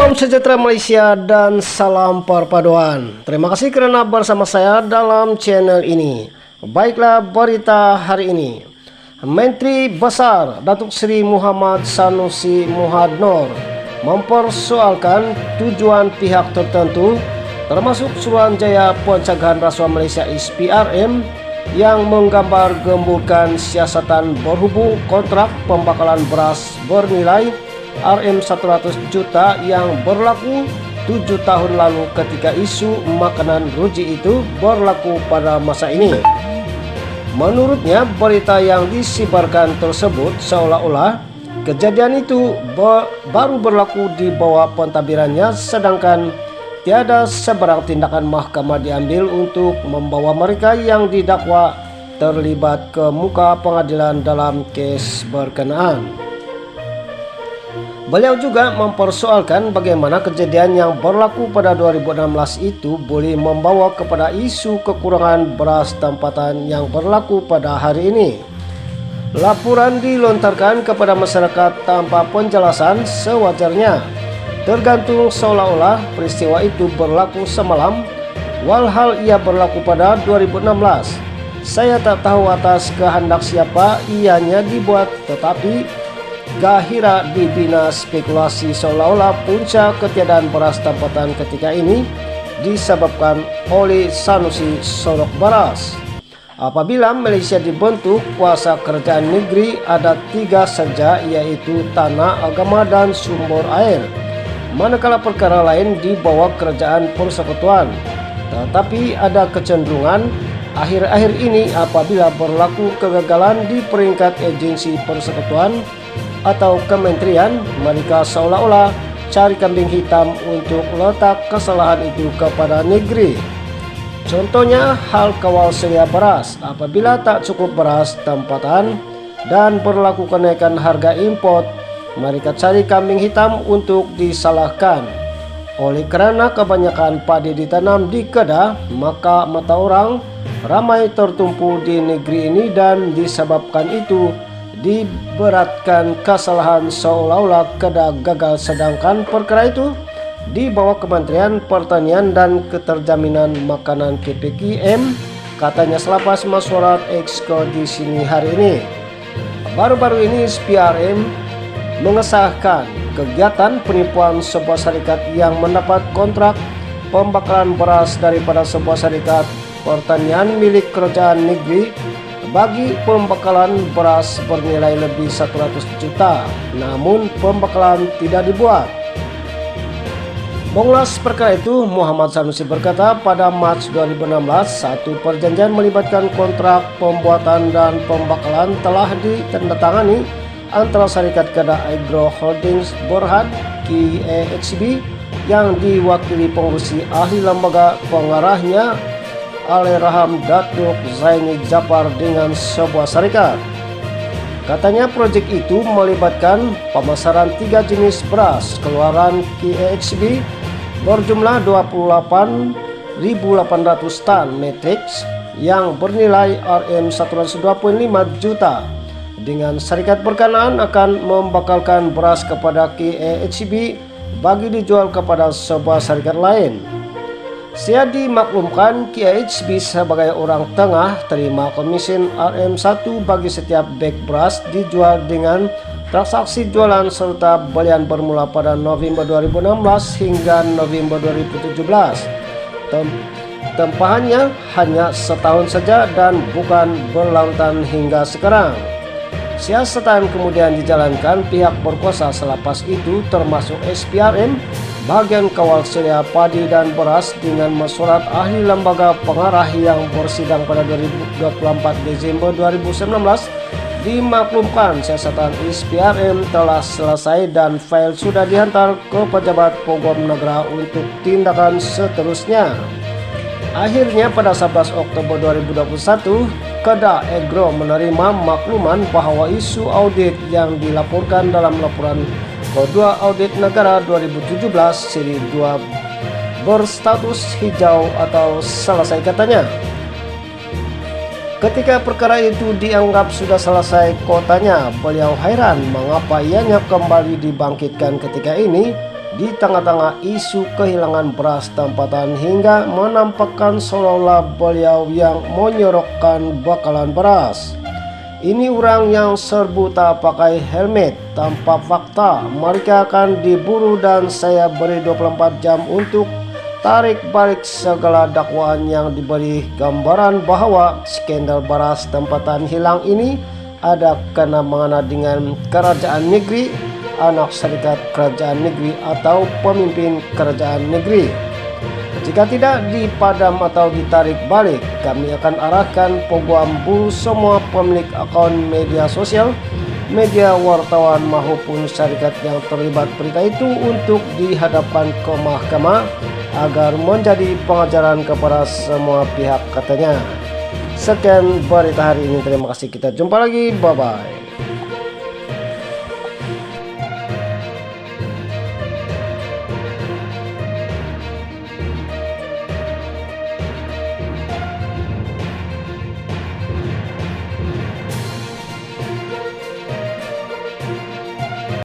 Salam sejahtera Malaysia dan salam perpaduan. Terima kasih kerana bersama saya dalam channel ini. Baiklah, berita hari ini. Menteri Besar Datuk Seri Muhammad Sanusi Mohd Noor mempersoalkan tujuan pihak tertentu termasuk Suruhanjaya Pencegahan Rasuah Malaysia SPRM yang menggambar gemburkan siasatan berhubung kontrak pembakalan beras bernilai Rm100 juta yang berlaku 7 tahun lalu ketika isu makanan ruji itu berlaku pada masa ini. Menurutnya, berita yang disibarkan tersebut seolah-olah kejadian itu baru berlaku di bawah pentadbirannya, sedangkan tiada sebarang tindakan mahkamah diambil untuk membawa mereka yang didakwa terlibat ke muka pengadilan dalam kes berkenaan. Beliau juga mempersoalkan bagaimana kejadian yang berlaku pada 2016 itu boleh membawa kepada isu kekurangan beras tempatan yang berlaku pada hari ini. Laporan dilontarkan kepada masyarakat tanpa penjelasan sewajarnya, tergantung seolah-olah peristiwa itu berlaku semalam, walhal ia berlaku pada 2016. Saya tak tahu atas kehendak siapa ianya dibuat, tetapi Gahira dibina spekulasi seolah-olah punca ketiadaan beras tempatan ketika ini disebabkan oleh Sanusi Sorok Beras. Apabila Malaysia dibentuk, kuasa kerajaan negeri ada 3 saja, yaitu tanah, agama dan sumber air, manakala perkara lain di bawah kerajaan persekutuan. Tetapi ada kecenderungan akhir-akhir ini apabila berlaku kegagalan di peringkat agensi persekutuan atau kementerian, mereka seolah-olah cari kambing hitam untuk letak kesalahan itu kepada negeri. Contohnya hal kawal sedia beras, apabila tak cukup beras tempatan dan berlaku kenaikan harga import, mereka cari kambing hitam untuk disalahkan. Oleh kerana kebanyakan padi ditanam di Kedah, maka mata orang ramai tertumpu di negeri ini dan disebabkan itu diberatkan kesalahan seolah-olah Kedah gagal, sedangkan perkara itu di bawah Kementerian Pertanian dan Keterjaminan Makanan KPKM, katanya selepas mesyuarat Exco di sini hari ini. Baru-baru ini SPRM mengesahkan kegiatan penipuan sebuah syarikat yang mendapat kontrak pembakalan beras daripada sebuah syarikat pertanian milik kerajaan negeri bagi pembakalan beras bernilai lebih 100 juta, namun pembakalan tidak dibuat. Mengulas perkara itu, Muhammad Sanusi berkata pada Mac 2016 satu perjanjian melibatkan kontrak pembuatan dan pembakalan telah ditandatangani antara Syarikat Kedah Agro Holdings Berhad KAHB yang diwakili pengurusi ahli lembaga pengarahnya Allahyarham Datuk Zaini Japar dengan sebuah syarikat. Katanya proyek itu melibatkan pemasaran 3 jenis beras keluaran KAHB berjumlah 28.800 tan matriks yang bernilai Rm125 juta. Dengan syarikat berkenaan akan membakalkan beras kepada KAHB bagi dijual kepada sebuah syarikat lain. Saya dimaklumkan KAHB sebagai orang tengah terima komisen Rm1 bagi setiap beg beras dijual dengan transaksi jualan serta belian bermula pada November 2016 hingga November 2017. Tempahannya hanya setahun saja dan bukan berlarutan hingga sekarang. Siasatan kemudian dijalankan pihak berkuasa selepas itu termasuk SPRM, bagian kawal sedia padi dan beras dengan mesyuarat ahli lembaga pengarah yang bersidang pada 24 Desember 2019 dimaklumkan siasatan SPRM telah selesai dan fail sudah dihantar ke pejabat Pogom Negara untuk tindakan seterusnya. Akhirnya pada 11 Oktober 2021, Kedah Agro menerima makluman bahawa isu audit yang dilaporkan dalam laporan Kedua Audit Negara 2017 seri 2 berstatus hijau atau selesai, katanya. Ketika perkara itu dianggap sudah selesai, kotanya, beliau heran mengapa ianya kembali dibangkitkan ketika ini di tengah-tengah isu kehilangan beras tempatan hingga menampakkan seolah-olah beliau yang menyorokkan bakalan beras. Ini orang yang serbu tak pakai helmet tanpa fakta, mereka akan diburu dan saya beri 24 jam untuk tarik balik segala dakwaan yang diberi gambaran bahwa skandal beras tempatan hilang ini ada kena mengena dengan kerajaan negeri, anak serikat kerajaan negeri atau pemimpin kerajaan negeri. Jika tidak dipadam atau ditarik balik, kami akan arahkan program buru semua pemilik akun media sosial, media wartawan maupun syarikat yang terlibat berita itu untuk dihadapkan ke mahkamah agar menjadi pengajaran kepada semua pihak, katanya. Sekian berita hari ini, terima kasih, kita jumpa lagi, bye bye.